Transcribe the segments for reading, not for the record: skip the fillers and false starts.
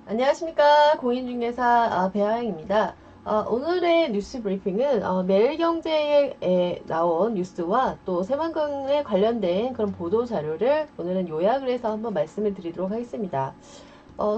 안녕하십니까. 공인중개사 배아영입니다. 오늘의 뉴스 브리핑은 매일경제에 나온 뉴스와 또 새만금에 관련된 그런 보도 자료를 오늘은 요약을 해서 한번 말씀을 드리도록 하겠습니다.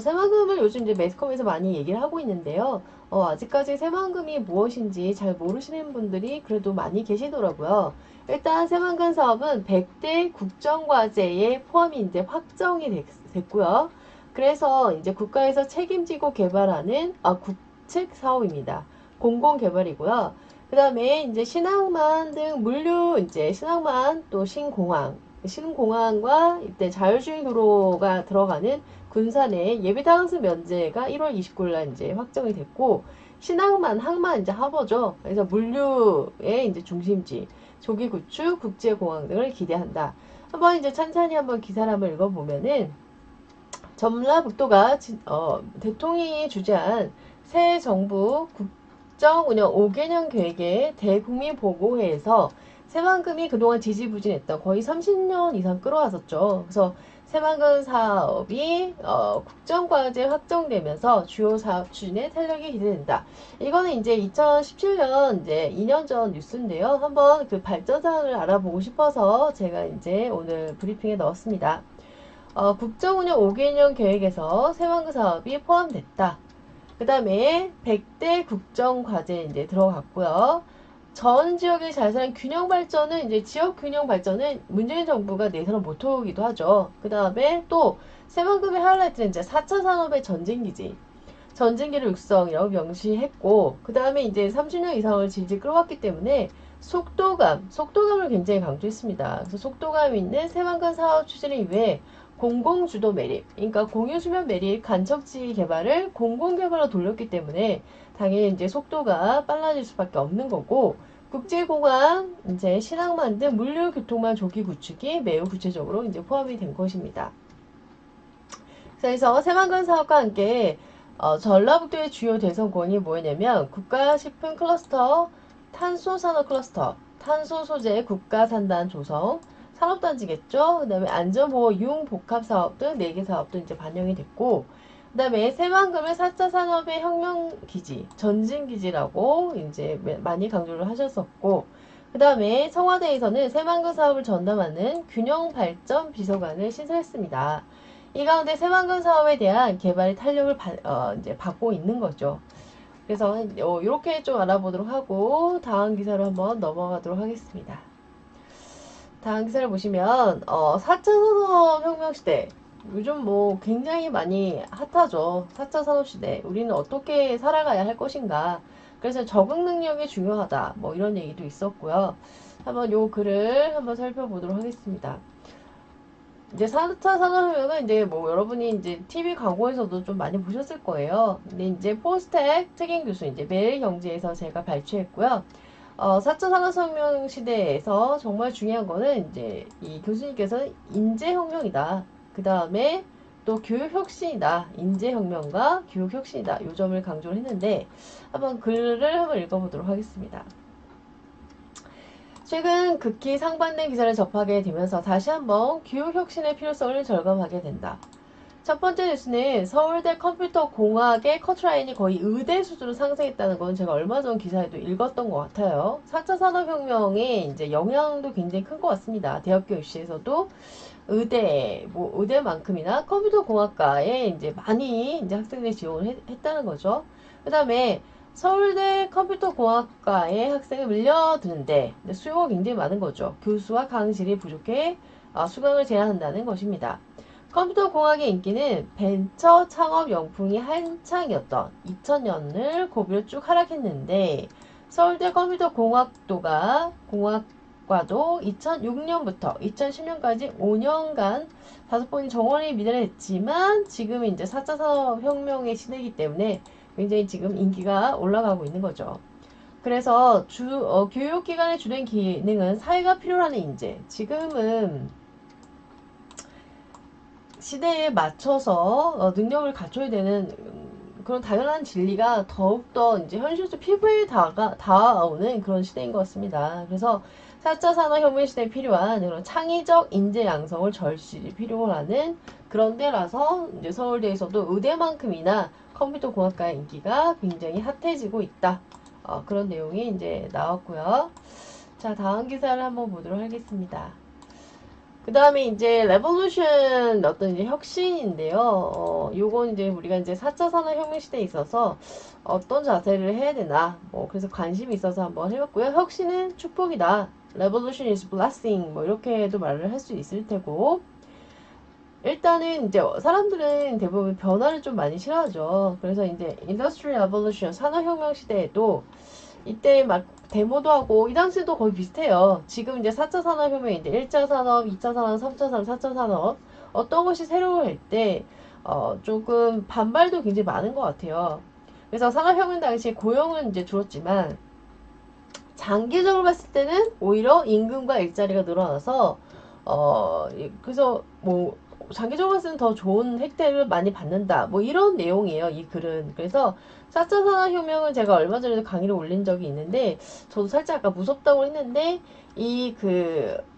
새만금을 요즘 이제 매스컴에서 많이 얘기를 하고 있는데요. 아직까지 새만금이 무엇인지 잘 모르시는 분들이 그래도 많이 계시더라고요. 일단 새만금 사업은 100대 국정과제에 포함이 이제 확정이 됐고요. 그래서 이제 국가에서 책임지고 개발하는 국책 사업입니다. 공공개발이고요. 그 다음에 이제 신항만 등 물류 이제 신항만 또 신공항과 이때 자율주행 도로가 들어가는 군산의 예비타운스 면제가 1월 29일 날 이제 확정이 됐고, 항만 이제 하버죠. 그래서 물류의 이제 중심지, 조기 구축, 국제공항 등을 기대한다. 한번 이제 찬찬히 한번 기사를 한번 읽어보면은, 전라북도가 대통령이 주재한 새 정부 국정운영 5개년 계획의 대국민 보고회에서 새만금이 그동안 지지부진했던 거의 30년 이상 끌어왔었죠. 그래서 새만금 사업이 국정과제 확정되면서 주요 사업 추진에 탄력이 기대된다. 이거는 이제 2017년 이제 2년 전 뉴스인데요. 한번 그 발전 사항을 알아보고 싶어서 제가 이제 오늘 브리핑에 넣었습니다. 국정운영 5개년 계획에서 새만금 사업이 포함됐다. 그 다음에 100대 국정과제 이제 들어갔고요. 전 지역의 자산 균형 발전은 이제 지역 균형 발전은 문재인 정부가 내세운 모토이기도 하죠. 그 다음에 또 새만금의 하이라이트는 이제 4차 산업의 전쟁기지. 전쟁기를 육성이라고 명시했고, 그 다음에 이제 30년 이상을 질질 끌어왔기 때문에 속도감을 굉장히 강조했습니다. 그래서 속도감 있는 새만금 사업 추진을 위해 공공주도 매립, 그러니까 공유수면 매립 간척지 개발을 공공개발로 돌렸기 때문에 당연히 이제 속도가 빨라질 수밖에 없는 거고, 국제공항, 이제 신항만 등 물류교통망 조기 구축이 매우 구체적으로 이제 포함이 된 것입니다. 그래서 새만금 사업과 함께 전라북도의 주요 대선권이 뭐냐면 국가식품 클러스터, 탄소산업 클러스터, 탄소 소재 국가산단 조성, 산업단지겠죠. 그 다음에 안전보호 융복합사업 등 4개 사업도 이제 반영이 됐고, 그 다음에 새만금을 4차 산업의 혁명기지, 전진기지라고 이제 많이 강조를 하셨었고, 그 다음에 청와대에서는 새만금 사업을 전담하는 균형발전 비서관을 신설했습니다. 이 가운데 새만금 사업에 대한 개발 탄력을 이제 받고 있는 거죠. 그래서 이렇게 좀 알아보도록 하고 다음 기사로 한번 넘어가도록 하겠습니다. 다음 기사를 보시면 4차 산업혁명 시대 요즘 뭐 굉장히 많이 핫하죠. 4차 산업시대 우리는 어떻게 살아가야 할 것인가. 그래서 적응 능력이 중요하다. 뭐 이런 얘기도 있었고요. 한번 요 글을 한번 살펴보도록 하겠습니다. 이제 4차 산업혁명은 이제 뭐 여러분이 이제 TV 광고에서도 좀 많이 보셨을 거예요. 근데 이제 포스텍 특임 교수 이제 매일경제에서 제가 발췌했고요. 4차 산업혁명 시대에서 정말 중요한 거는 이제 이 교수님께서는 인재혁명이다. 그 다음에 또 교육혁신이다. 인재혁명과 교육혁신이다. 요 점을 강조를 했는데 한번 글을 한번 읽어보도록 하겠습니다. 최근 극히 상반된 기사를 접하게 되면서 다시 한번 교육혁신의 필요성을 절감하게 된다. 첫 번째 뉴스는 서울대 컴퓨터 공학의 커트라인이 거의 의대 수준으로 상승했다는 건 제가 얼마 전 기사에도 읽었던 것 같아요. 4차 산업혁명의 이제 영향도 굉장히 큰 것 같습니다. 대학교 입시에서도 의대만큼이나 컴퓨터 공학과에 이제 많이 이제 학생들이 지원을 했다는 거죠. 그 다음에 서울대 컴퓨터공학과에 학생이 밀려드는데 수요가 굉장히 많은 거죠. 교수와 강의실이 부족해 수강을 제한한다는 것입니다. 컴퓨터공학의 인기는 벤처 창업 영풍이 한창이었던 2000년을 고비로 쭉 하락했는데 서울대 공학과도 2006년부터 2010년까지 5년간 5번이 정원이 미달을 했지만 지금은 이제 4차 산업혁명의 시대이기 때문에 굉장히 지금 인기가 올라가고 있는 거죠. 그래서 교육기관의 주된 기능은 사회가 필요로 하는 인재. 지금은 시대에 맞춰서 능력을 갖춰야 되는 그런 당연한 진리가 더욱더 이제 현실적 피부에 닿아오는 그런 시대인 것 같습니다. 그래서 4차 산업혁명 시대에 필요한 그런 창의적 인재 양성을 절실히 필요로 하는 그런 때라서 이제 서울대에서도 의대만큼이나 컴퓨터 공학과의 인기가 굉장히 핫해지고 있다. 그런 내용이 이제 나왔고요. 자, 다음 기사를 한번 보도록 하겠습니다. 그 다음에 이제 레볼루션 어떤 이제 혁신인데요. 요건 이제 우리가 이제 4차 산업혁명 시대에 있어서 어떤 자세를 해야 되나, 그래서 관심이 있어서 한번 해봤고요. 혁신은 축복이다. Revolution is blessing. 이렇게도 말을 할 수 있을 테고. 일단은 이제 사람들은 대부분 변화를 좀 많이 싫어하죠. 그래서 이제 Industrial Revolution, 산업혁명 시대에도 이때 막 데모도 하고 이 당시도 거의 비슷해요. 지금 이제 4차 산업혁명인데 1차 산업, 2차 산업, 3차 산업, 4차 산업 어떤 것이 새로울 때 조금 반발도 굉장히 많은 것 같아요. 그래서 산업혁명 당시 고용은 이제 줄었지만 장기적으로 봤을 때는 오히려 임금과 일자리가 늘어나서 그래서 장기적으로 봤을 때는 더 좋은 혜택을 많이 받는다. 이런 내용이에요, 이 글은. 그래서 4차 산업혁명은 제가 얼마 전에도 강의를 올린 적이 있는데, 저도 살짝 아까 무섭다고 했는데,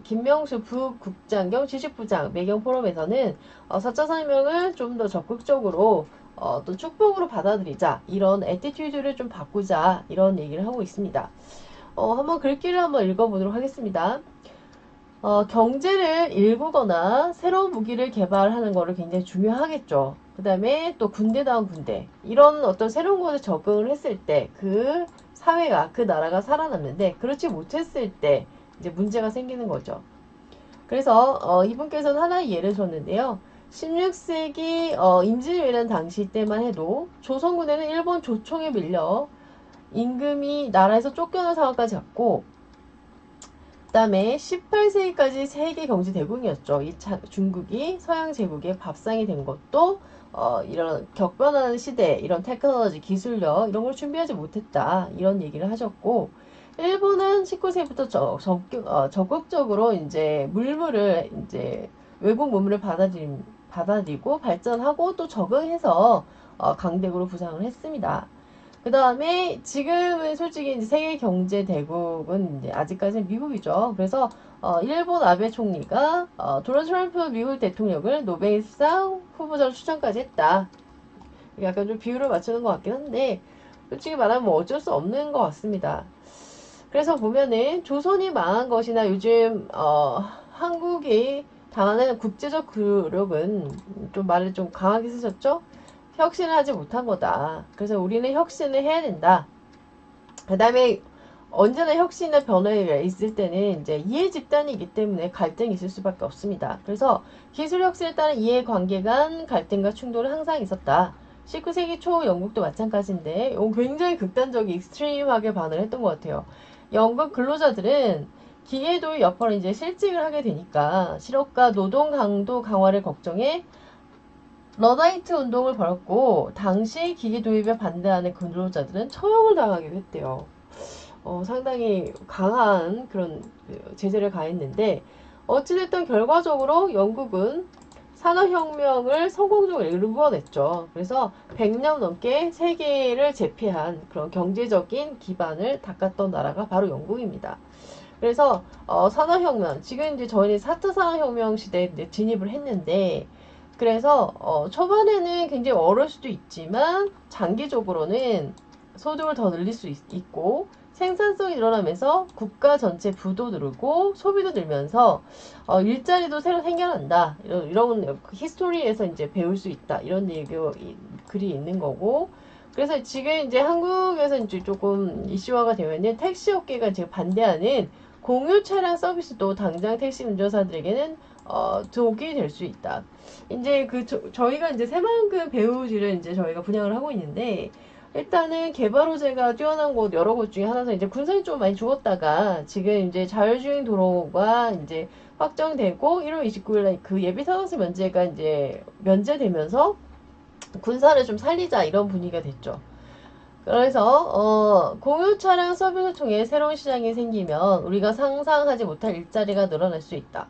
김명수 부국장 겸 지식부장 매경 포럼에서는 4차 산업혁명을 좀 더 적극적으로 또 축복으로 받아들이자. 이런 애티튜드를 좀 바꾸자. 이런 얘기를 하고 있습니다. 한번 글귀를 한번 읽어보도록 하겠습니다. 경제를 일구거나 새로운 무기를 개발하는 거를 굉장히 중요하겠죠. 그 다음에 또 군대다운 군대. 이런 어떤 새로운 것에 적응을 했을 때 그 사회가, 그 나라가 살아남는데, 그렇지 못했을 때 이제 문제가 생기는 거죠. 그래서 이분께서는 하나의 예를 줬는데요. 16세기 임진왜란 당시 때만 해도 조선군에는 일본 조총에 밀려 임금이 나라에서 쫓겨난 상황까지 갔고, 그 다음에 18세기까지 세계 경제 대국이었죠. 중국이 서양 제국의 밥상이 된 것도 이런 격변하는 시대, 이런 테크놀로지, 기술력 이런 걸 준비하지 못했다. 이런 얘기를 하셨고, 일본은 19세기부터 적극적으로 이제 외국 문물을 받아들이고 발전하고 또 적응해서 강대국으로 부상을 했습니다. 그 다음에 지금은 솔직히 이제 세계 경제 대국은 이제 아직까지는 미국이죠. 그래서 일본 아베 총리가 도널드 트럼프 미국 대통령을 노벨상 후보자로 추천까지 했다. 약간 좀 비율을 맞추는 것 같긴 한데 솔직히 말하면 어쩔 수 없는 것 같습니다. 그래서 보면은 조선이 망한 것이나 요즘 한국이 당하는 국제적 굴욕은 좀 말을 좀 강하게 쓰셨죠? 혁신을 하지 못한 거다. 그래서 우리는 혁신을 해야 된다. 그 다음에 언제나 혁신이나 변화가 있을 때는 이제 이해 집단이기 때문에 갈등이 있을 수밖에 없습니다. 그래서 기술 혁신에 따른 이해 관계 간 갈등과 충돌은 항상 있었다. 19세기 초 영국도 마찬가지인데 굉장히 극단적인 익스트림하게 반응을 했던 것 같아요. 영국 근로자들은 기계도의 여파로 이제 실직을 하게 되니까 실업과 노동 강도 강화를 걱정해 러다이트 운동을 벌였고 당시 기계 도입에 반대하는 근로자들은 처형을 당하기도 했대요. 상당히 강한 그런 제재를 가했는데 어찌됐든 결과적으로 영국은 산업혁명을 성공적으로 이루어냈죠. 그래서 100년 넘게 세계를 제패한 그런 경제적인 기반을 닦았던 나라가 바로 영국입니다. 그래서 산업혁명, 지금 이제 저희는 4차 산업혁명 시대에 진입을 했는데 그래서 초반에는 굉장히 어려울 수도 있지만 장기적으로는 소득을 더 늘릴 수 있고 생산성이 늘어나면서 국가 전체 부도 늘고 소비도 늘면서 일자리도 새로 생겨난다. 이런 히스토리에서 이제 배울 수 있다. 이런 글이 있는 거고. 그래서 지금 이제 한국에서 이제 조금 이슈화가 되면은 택시 업계가 지금 반대하는 공유 차량 서비스도 당장 택시 운전사들에게는 독이 될 수 있다. 이제 저희가 이제 새만금 배우지를 이제 저희가 분양을 하고 있는데, 일단은 개발 호재가 뛰어난 곳 여러 곳 중에 하나서 이제 군산이 좀 많이 죽었다가 지금 이제 자율주행 도로가 이제 확정되고 1월 29일날 그 예비 타당세 면제가 이제 면제되면서 군산을 좀 살리자 이런 분위기가 됐죠. 그래서 공유 차량 서비스를 통해 새로운 시장이 생기면 우리가 상상하지 못할 일자리가 늘어날 수 있다.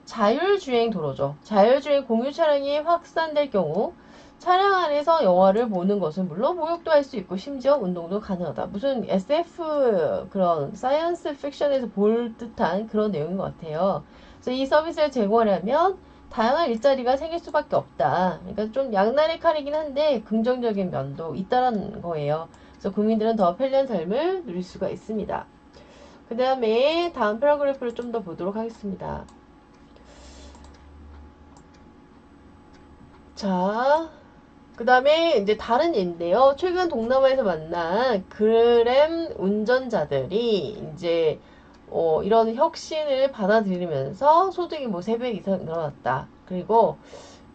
자율주행 도로죠. 자율주행 공유 차량이 확산될 경우 차량 안에서 영화를 보는 것은 물론 목욕도 할 수 있고 심지어 운동도 가능하다. 무슨 SF 그런 사이언스 픽션에서 볼 듯한 그런 내용인 것 같아요. 그래서 이 서비스를 제공하려면 다양한 일자리가 생길 수밖에 없다. 그러니까 좀 양날의 칼이긴 한데 긍정적인 면도 있다는 거예요. 그래서 국민들은 더 편리한 삶을 누릴 수가 있습니다. 그 다음에 다음 패러그래프를 좀 더 보도록 하겠습니다. 자, 그 다음에 이제 다른 예인데요. 최근 동남아에서 만난 그램 운전자들이 이제 이런 혁신을 받아들이면서 소득이 뭐 3배 이상 늘어났다. 그리고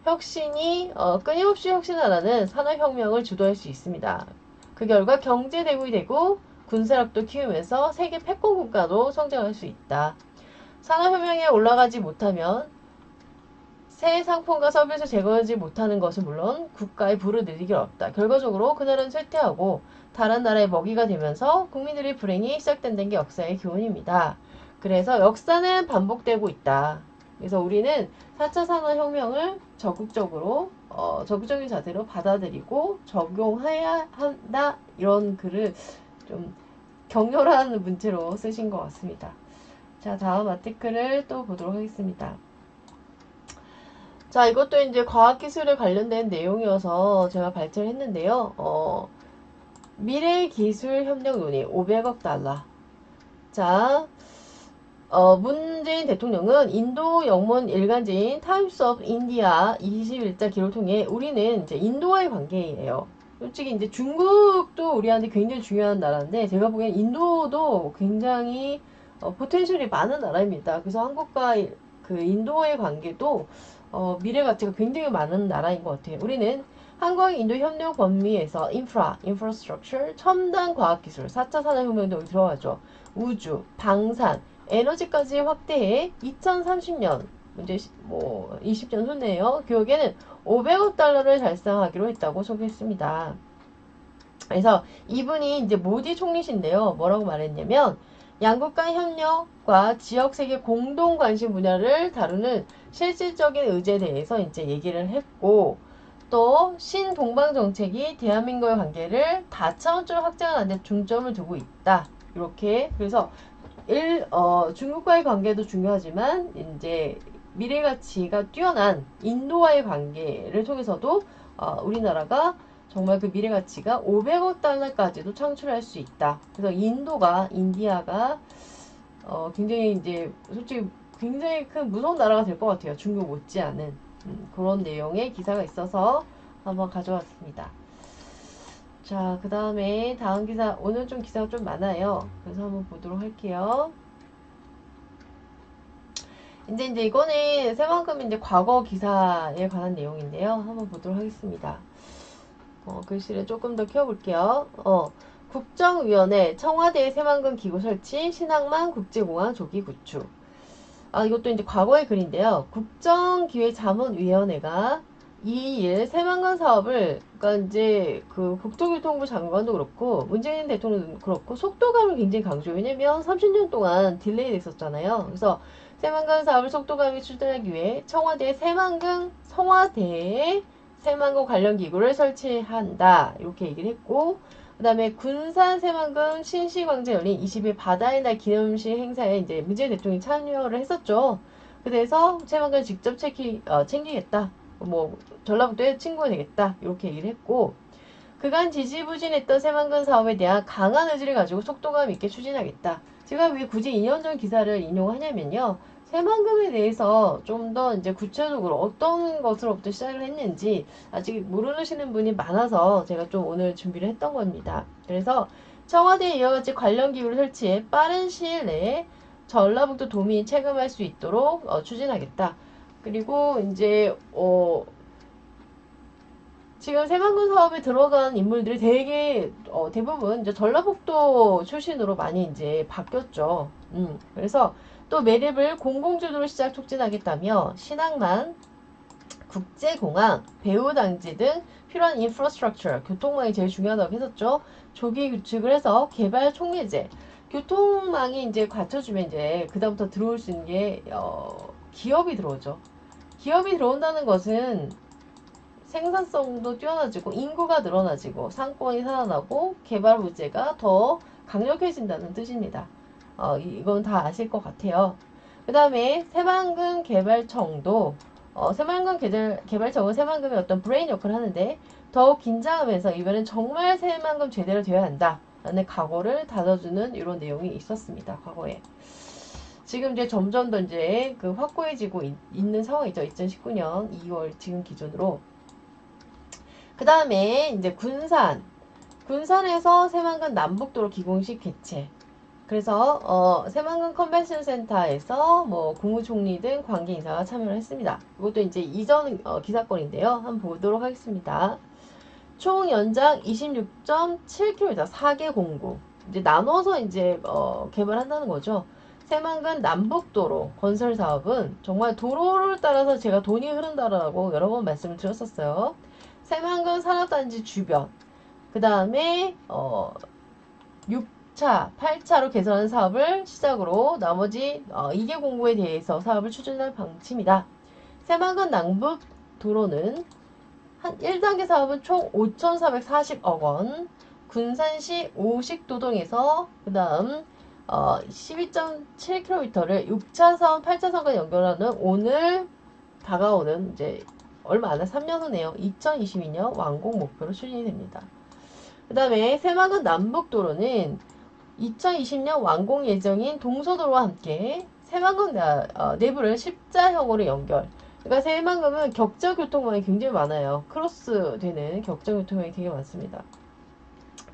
혁신이 끊임없이 혁신하라는 산업혁명을 주도할 수 있습니다. 그 결과 경제 대국이 되고 군사력도 키우면서 세계 패권 국가도 성장할 수 있다. 산업혁명에 올라가지 못하면 새 상품과 서비스를 제공하지 못하는 것은 물론 국가의 부를 늘리기 어렵다. 결과적으로 그 나라는 쇠퇴하고 다른 나라의 먹이가 되면서 국민들의 불행이 시작된다는 게 역사의 교훈입니다. 그래서 역사는 반복되고 있다. 그래서 우리는 4차 산업혁명을 적극적으로 적극적인 자세로 받아들이고 적용해야 한다. 이런 글을 좀 격렬한 문체로 쓰신 것 같습니다. 자, 다음 아티클을 또 보도록 하겠습니다. 자, 이것도 이제 과학기술에 관련된 내용이어서 제가 발췌를 했는데요. 미래기술 협력 논의 500억 달러. 자, 문재인 대통령은 인도 영문 일간지인 타임스 오브 인디아 21자 기록을 통해 우리는 이제 인도와의 관계예요. 솔직히 이제 중국도 우리한테 굉장히 중요한 나라인데 제가 보기엔 인도도 굉장히 포텐셜이 많은 나라입니다. 그래서 한국과 그 인도의 관계도 미래 가치가 굉장히 많은 나라인 것 같아요. 우리는 한국 인도 협력 범위에서 인프라스트럭처, 첨단 과학기술, 4차 산업혁명도 들어가죠. 우주, 방산, 에너지까지 확대해 2030년, 이제 뭐 20년 후네요. 교육에는 500억 달러를 달성하기로 했다고 소개했습니다. 그래서 이분이 이제 모디 총리신데요. 뭐라고 말했냐면 양국 간 협력과 지역 세계 공동 관심 분야를 다루는 실질적인 의제에 대해서 이제 얘기를 했고 또 신동방 정책이 대한민국의 관계를 다차원적으로 확장하는 데 중점을 두고 있다. 이렇게 그래서 중국과의 관계도 중요하지만 이제 미래 가치가 뛰어난 인도와의 관계를 통해서도 우리나라가 정말 그 미래 가치가 500억 달러까지도 창출할 수 있다. 그래서 인디아가 굉장히 이제 솔직히 굉장히 큰 무서운 나라가 될 것 같아요. 중국 못지않은 그런 내용의 기사가 있어서 한번 가져왔습니다. 자, 그 다음에 다음 기사, 오늘 좀 기사가 좀 많아요. 그래서 한번 보도록 할게요. 이제 이거는 새만큼 이제 과거 기사에 관한 내용인데요. 한번 보도록 하겠습니다. 글씨를 조금 더 키워볼게요. 국정위원회 청와대 새만금 기구 설치 신항만 국제공항 조기 구축. 이것도 이제 과거의 글인데요. 국정기획자문위원회가 2일 새만금 사업을 그러니까 이제 그 국토교통부 장관도 그렇고 문재인 대통령도 그렇고 속도감을 굉장히 강조해요. 왜냐면 30년 동안 딜레이 됐었잖아요. 그래서 새만금 사업을 속도감에 추진하기 위해 청와대에 새만금 관련 기구를 설치한다. 이렇게 얘기를 했고 그 다음에 군산 새만금 신시광장에 열린 20일 바다의 날 기념식 행사에 이제 문재인 대통령이 참여를 했었죠. 그래서 새만금 직접 챙기겠다. 뭐 전라북도에 친구가 되겠다. 이렇게 얘기를 했고 그간 지지부진했던 새만금 사업에 대한 강한 의지를 가지고 속도감 있게 추진하겠다. 제가 왜 굳이 2년 전 기사를 인용하냐면요. 새만금에 대해서 좀 더 이제 구체적으로 어떤 것으로부터 시작을 했는지 아직 모르시는 분이 많아서 제가 좀 오늘 준비를 했던 겁니다. 그래서 청와대에 이와 같이 관련 기구를 설치해 빠른 시일 내에 전라북도 도민이 체감할 수 있도록 추진하겠다. 그리고 이제 지금 새만금 사업에 들어간 인물들이 대부분 이제 전라북도 출신으로 많이 이제 바뀌었죠. 그래서 또 매립을 공공주도로 시작 촉진하겠다며 신항만, 국제공항, 배후단지 등 필요한 인프라스트럭처, 교통망이 제일 중요하다고 했었죠. 조기 구축을 해서 개발 총매제, 교통망이 이제 갖춰주면 이제 그다음부터 들어올 수 있는 게 기업이 들어오죠. 기업이 들어온다는 것은 생산성도 뛰어나지고 인구가 늘어나지고 상권이 살아나고 개발 부재가 더 강력해진다는 뜻입니다. 이건 다 아실 것 같아요. 그 다음에 새만금 개발청도 새만금 개발청은 새만금의 어떤 브레인 역할을 하는데 더욱 긴장하면서 이번엔 정말 새만금 제대로 되어야 한다 라는 각오를 다져주는 이런 내용이 있었습니다. 과거에. 지금 이제 점점 더 이제 그 확고해지고 있는 상황이죠. 2019년 2월 지금 기준으로. 그 다음에 이제 군산에서 새만금 남북도로 기공식 개최. 그래서 새만금 컨벤션 센터에서 뭐 국무총리 등 관계 인사가 참여를 했습니다. 이것도 이제 이전 기사건인데요. 한번 보도록 하겠습니다. 총 연장 26.7km 4개 공구. 이제 나눠서 이제 개발한다는 거죠. 새만금 남북도로 건설 사업은 정말 도로를 따라서 제가 돈이 흐른다라고 여러 번 말씀을 드렸었어요. 새만금 산업단지 주변, 그 다음에 6차, 8차로 개선하는 사업을 시작으로 나머지 2개 공구에 대해서 사업을 추진할 방침이다. 새만금 남북도로는 한 1단계 사업은 총 5,440억 원, 군산시 오식도동에서 그 다음 12.7km를 6차선, 8차선과 연결하는 오늘 다가오는 이제 얼마 안 한 3년 후네요. 2022년 완공 목표로 추진이 됩니다. 그 다음에 새만금 남북도로는 2020년 완공 예정인 동서도로와 함께 새만금 내부를 십자형으로 연결. 그러니까 새만금은 격자교통망이 굉장히 많아요. 크로스 되는 격자교통망이 되게 많습니다.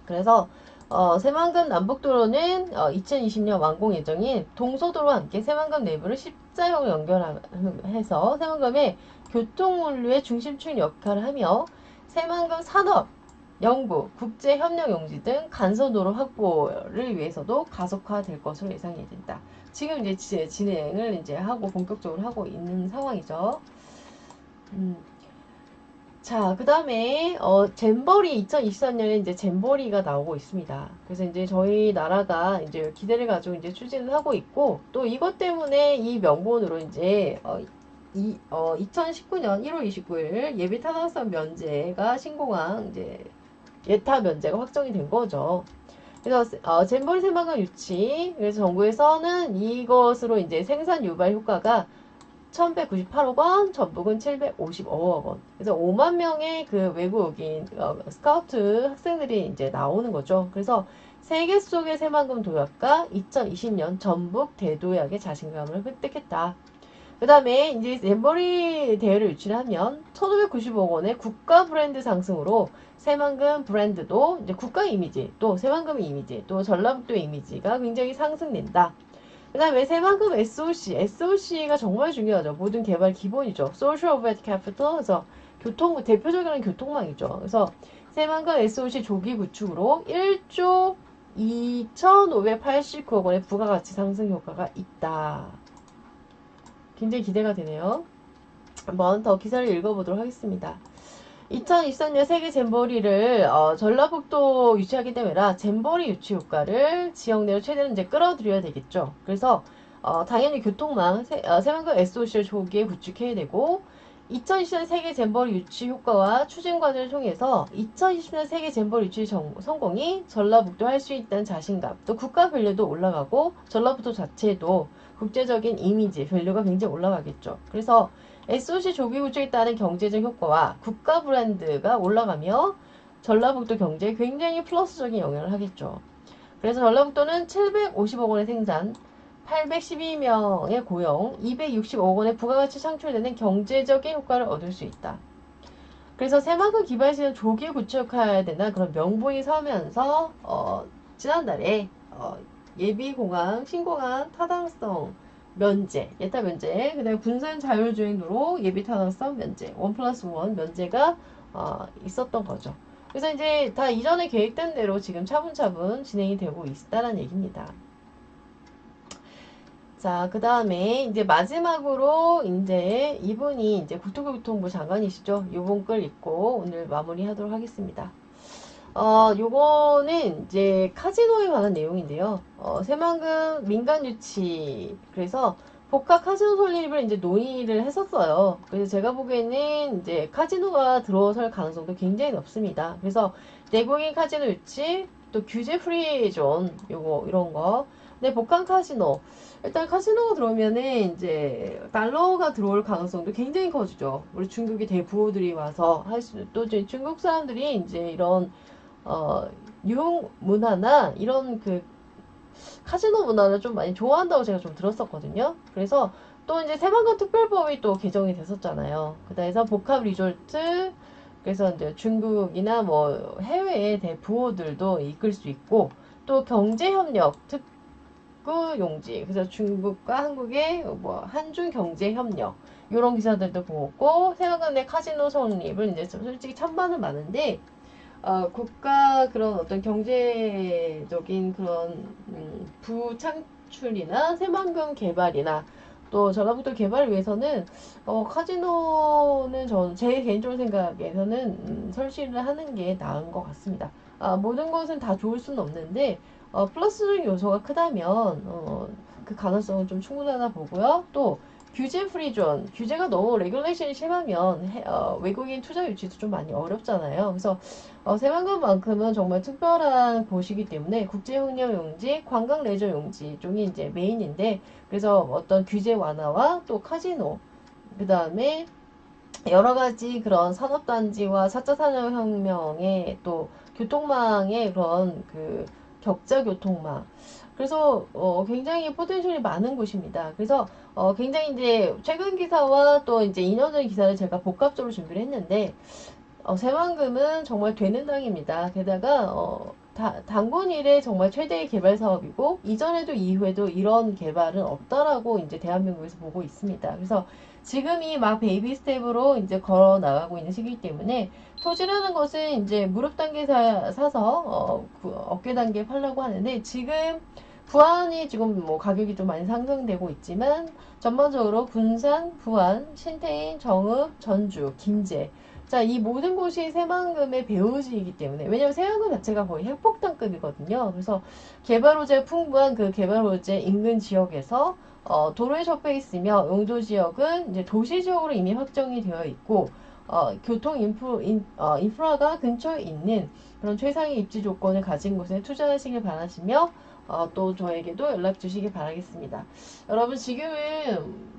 그래서 새만금 남북도로는 2020년 완공 예정인 동서도로와 함께 새만금 내부를 십자형으로 연결해서 새만금의 교통물류의 중심축 역할을 하며 새만금 산업, 연구, 국제협력 용지 등 간선도로 확보를 위해서도 가속화될 것으로 예상이 된다. 지금 이제 진행을 이제 하고 본격적으로 하고 있는 상황이죠. 자, 그 다음에, 잼버리, 2023년에 이제 잼버리가 나오고 있습니다. 그래서 이제 저희 나라가 이제 기대를 가지고 이제 추진을 하고 있고, 또 이것 때문에 이 명분으로 이제, 2019년 1월 29일 예비 타당성 면제가 신공항 이제 예타 면제가 확정이 된 거죠. 그래서 잼버리 새만금 유치, 그래서 정부에서는 이것으로 이제 생산 유발 효과가 1198억 원, 전북은 755억 원. 그래서 5만 명의 그 외국인 스카우트 학생들이 이제 나오는 거죠. 그래서 세계 속의 새만금 도약과 2020년 전북 대도약의 자신감을 획득했다. 그 다음에 이제 잼버리 대회를 유치를 하면 1595억 원의 국가 브랜드 상승으로 새만금 브랜드도 이제 국가 이미지, 또 새만금의 이미지, 또 전라북도의 이미지가 굉장히 상승된다. 그 다음에 새만금 SOC가 정말 중요하죠. 모든 개발 기본이죠. Social Overhead Capital, 그래서 대표적인 교통망이죠. 그래서 새만금 SOC 조기 구축으로 1조 2,589억 원의 부가가치 상승 효과가 있다. 굉장히 기대가 되네요. 한번 더 기사를 읽어보도록 하겠습니다. 2023년 세계 잼버리를 전라북도 유치하기 때문에 잼버리 유치 효과를 지역 내로 최대한 이제 끌어들여야 되겠죠. 그래서 당연히 교통망 새만금 SOC를 조기에 구축해야 되고 2020년 세계 잼버리 유치 효과와 추진 과정을 통해서 2020년 세계 잼버리 유치 성공이 전라북도 할 수 있다는 자신감, 또 국가 밸류도 올라가고 전라북도 자체도 국제적인 이미지, 밸류가 굉장히 올라가겠죠. 그래서 SOC 조기 구축에 따른 경제적 효과와 국가 브랜드가 올라가며 전라북도 경제에 굉장히 플러스적인 영향을 하겠죠. 그래서 전라북도는 750억 원의 생산, 812명의 고용, 265억 원의 부가가치 창출되는 경제적인 효과를 얻을 수 있다. 그래서 새만금 기반시설 조기 구축해야 된다는 그런 명분이 서면서 지난달에 예비공항, 신공항 타당성 면제, 예타 면제, 그 다음에 군산 자율주행도로 예비 타당성 면제, 1+1 면제가 있었던 거죠. 그래서 이제 다 이전에 계획된 대로 지금 차분차분 진행이 되고 있다는 얘기입니다. 자, 그 다음에 이제 마지막으로 이제 이분이 이제 국토교통부 장관이시죠. 요번 글 읽고 오늘 마무리 하도록 하겠습니다. 요거는 이제 카지노에 관한 내용인데요. 새만금 민간 유치, 그래서 복합 카지노 설립을 이제 논의를 했었어요. 그래서 제가 보기에는 이제 카지노가 들어설 가능성도 굉장히 높습니다. 그래서 내국인 카지노 유치, 또 규제 프리 존, 요거, 이런 거. 근데 복합 카지노. 일단 카지노가 들어오면은 이제 달러가 들어올 가능성도 굉장히 커지죠. 우리 중국의 대부호들이 와서 할 수, 또 이제 중국 사람들이 이제 이런, 유흥 문화나 이런 그 카지노 문화를 좀 많이 좋아한다고 제가 좀 들었었거든요. 그래서 또 이제 새만금 특별법이 또 개정이 됐었잖아요. 그다음에서 복합 리조트, 그래서 이제 중국이나 뭐 해외의 대부호들도 이끌 수 있고, 또 경제협력, 특구 용지, 그래서 중국과 한국의 뭐 한중 경제협력, 이런 기사들도 보고, 새만금 내 카지노 성립을 이제 솔직히 찬반은 많은데, 국가 그런 어떤 경제적인 그런 부창출이나 새만금 개발이나 또 전라북도 개발을 위해서는 카지노는 제 개인적인 생각에서는 설치를 하는 게 나은 것 같습니다. 모든 것은 다 좋을 수는 없는데 플러스적인 요소가 크다면 그 가능성은 좀 충분하다 보고요. 또 규제 프리존, 규제가 너무 레귤레이션이 심하면 외국인 투자 유치도 좀 많이 어렵잖아요. 그래서 새만금만큼은 정말 특별한 곳이기 때문에 국제협력 용지, 관광 레저 용지 쪽이 이제 메인인데, 그래서 어떤 규제 완화와 또 카지노, 그 다음에 여러 가지 그런 산업단지와 4차 산업혁명의 또 교통망의 그런 그 격자 교통망. 그래서 굉장히 포텐셜이 많은 곳입니다. 그래서 굉장히 이제 최근 기사와 또 이제 2년 전 기사를 제가 복합적으로 준비를 했는데 새만금은 정말 되는 땅입니다. 게다가 단군 이래 정말 최대의 개발 사업이고 이전에도 이후에도 이런 개발은 없다라고 이제 대한민국에서 보고 있습니다. 그래서 지금이 막 베이비 스텝으로 이제 걸어 나가고 있는 시기이기 때문에 토지라는 것은 이제 무릎 단계 사서 어깨 단계 팔라고 하는데 지금 부안이 지금 뭐 가격이 좀 많이 상승되고 있지만 전반적으로 군산, 부안, 신태인, 정읍, 전주, 김제 자, 이 모든 곳이 새만금의 배후지이기 때문에, 왜냐면 새만금 자체가 거의 핵폭탄급이거든요. 그래서 개발호재 풍부한 그 개발호재 인근 지역에서, 도로에 접해 있으며, 용도 지역은 이제 도시 지역으로 이미 확정이 되어 있고, 인프라가 근처에 있는 그런 최상의 입지 조건을 가진 곳에 투자하시길 바라시며, 또 저에게도 연락 주시길 바라겠습니다. 여러분, 지금은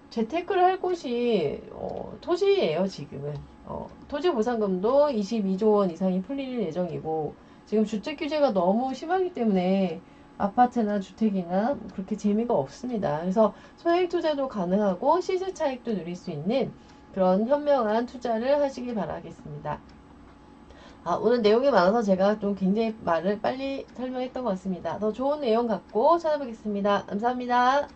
재테크를 할 곳이 토지예요. 지금은 토지 보상금도 22조 원 이상이 풀릴 예정이고 지금 주택 규제가 너무 심하기 때문에 아파트나 주택이나 그렇게 재미가 없습니다. 그래서 소액 투자도 가능하고 시세 차익도 누릴 수 있는 그런 현명한 투자를 하시길 바라겠습니다. 오늘 내용이 많아서 제가 좀 굉장히 말을 빨리 설명했던 것 같습니다. 더 좋은 내용 갖고 찾아뵙겠습니다. 감사합니다.